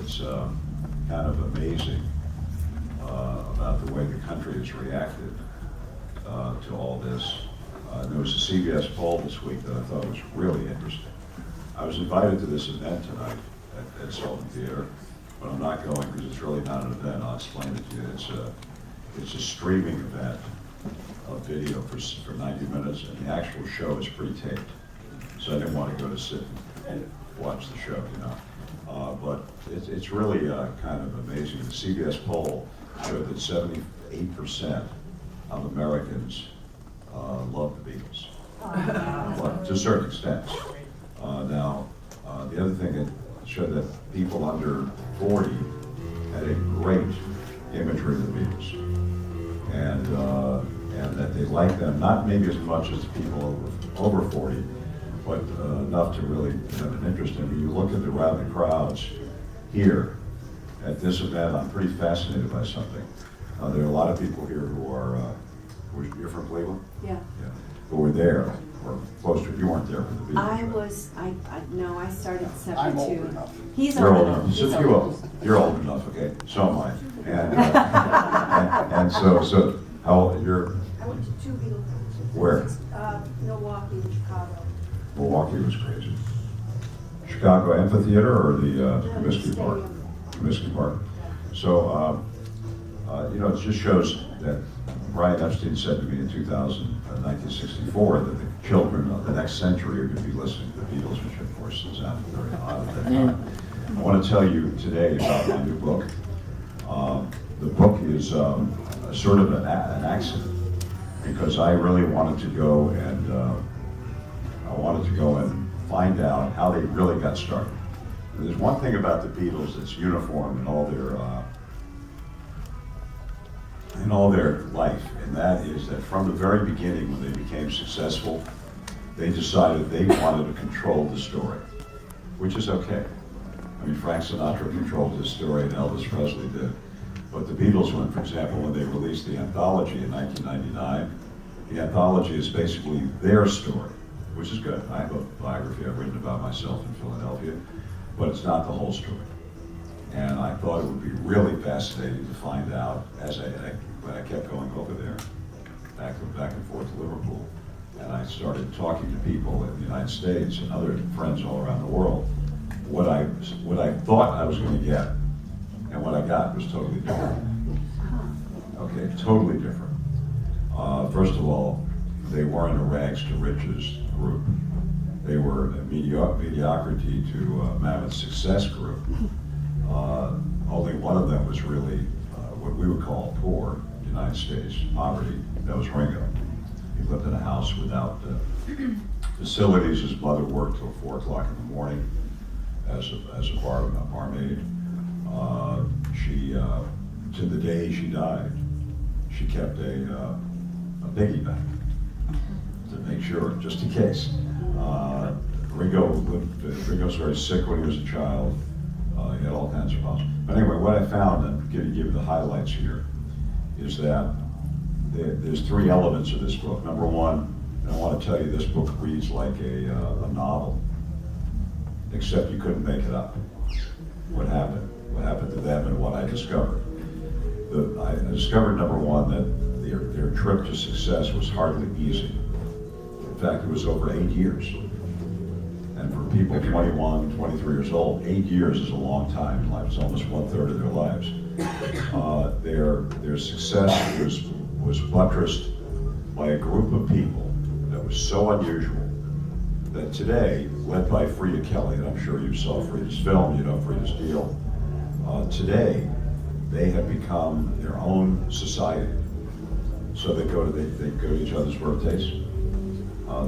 it's kind of amazing about the way the country has reacted to all this. There was a CBS poll this week that I thought was really interesting. I was invited to this event tonight at Sultan Theater, but I'm not going because it's really not an event. I'll explain it to you. It's a streaming event of video for 90 minutes, and the actual show is pre-taped. So I didn't want to go to sit and watch the show, you know. But it's really kind of amazing. The CBS poll showed that 78% of Americans love the Beatles, well, to a certain extent. Now, the other thing, it showed that people under 40 had a great imagery of the Beatles, and that they like them, not maybe as much as people over 40, but enough to really have an interest in. When you look at the rabid crowds here at this event, I'm pretty fascinated by something. There are a lot of people here who are, you're from Cleveland? Yeah. Yeah. Who were there, or close to, you weren't there for the Beatles. I right? was, no, I started I'm old 72. enough. He's You're old enough. He's you're old enough, okay? So am I. And so how old, you're, I went to 2 Beatles concerts. where? Milwaukee and Chicago. Milwaukee was crazy. Chicago Amphitheater or the Comiskey Park? Stadium. Comiskey Park. So, you know, it just shows that Brian Epstein said to me in 1964 that the children of the next century are going to be listening to the Beatles, which of course is not very odd at that time. I want to tell you today about my new book. The book is sort of an accident because I really wanted to go and find out how they really got started. There's one thing about the Beatles that's uniform in all their life, and that is that from the very beginning, when they became successful, they decided they wanted to control the story, which is okay. I mean, Frank Sinatra controlled his story, and Elvis Presley did. But the Beatles, for example, when they released the anthology in 1999, the anthology is basically their story, which is good. I have a biography I've written about myself in Philadelphia, but it's not the whole story. And I thought it would be really fascinating to find out when I kept going over there, back and forth to Liverpool, and I started talking to people in the United States and other friends all around the world. What I thought I was going to get and what I got was totally different. Okay, totally different. First of all, they weren't a rags to riches group. They were a mediocrity to mammoth success group. Only one of them was really what we would call poor, United States, poverty. That was Ringo. He lived in a house without facilities. His mother worked till 4 o'clock in the morning as a barmaid. To the day she died, she kept a piggy bank to make sure, just in case. Ringo's very sick when he was a child. He had all kinds of problems. But anyway, what I found, and I'm going to give you the highlights here, is that there's 3 elements of this book. Number one, and I want to tell you, this book reads like a novel, except you couldn't make it up. What happened to them and what I discovered. I discovered, number one, that their trip to success was hardly easy. In fact, it was over 8 years. And for people 21, 23 years old, 8 years is a long time in life. It's almost 1/3 of their lives. Their success was buttressed by a group of people that was so unusual that today, led by Frida Kelly, and I'm sure you saw Frida's film, you know Frida's deal, today they have become their own society. So they go to each other's birthdays,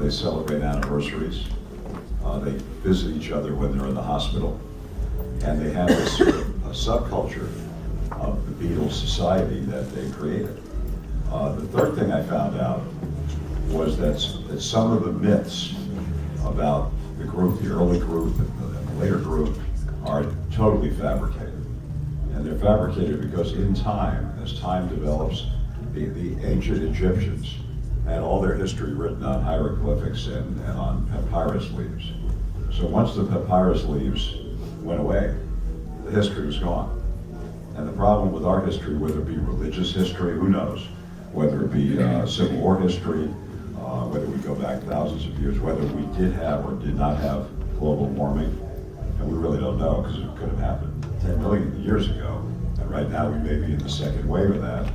they celebrate anniversaries, they visit each other when they're in the hospital, and they have this subculture of the Beatles society that they created. The third thing I found out was that some of the myths about the group, the early group and the later group, are totally fabricated. And they're fabricated because in time, as time develops, the ancient Egyptians had all their history written on hieroglyphics and on papyrus leaves. So once the papyrus leaves went away, the history was gone. And the problem with our history, whether it be religious history, who knows, whether it be Civil War history, whether we go back thousands of years, whether we did have or did not have global warming, and we really don't know because it could have happened 10 million years ago, and right now we may be in the second wave of that.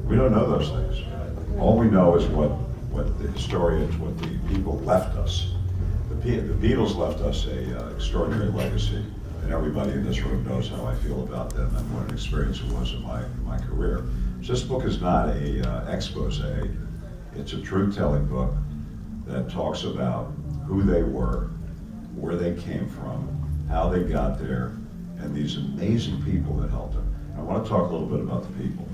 We don't know those things. All we know is what the historians, what the people left us. The Beatles left us a extraordinary legacy, and everybody in this room knows how I feel about them and what an experience it was in my career. So this book is not a expose. It's a truth-telling book that talks about who they were, where they came from, how they got there, and these amazing people that helped them. I want to talk a little bit about the people.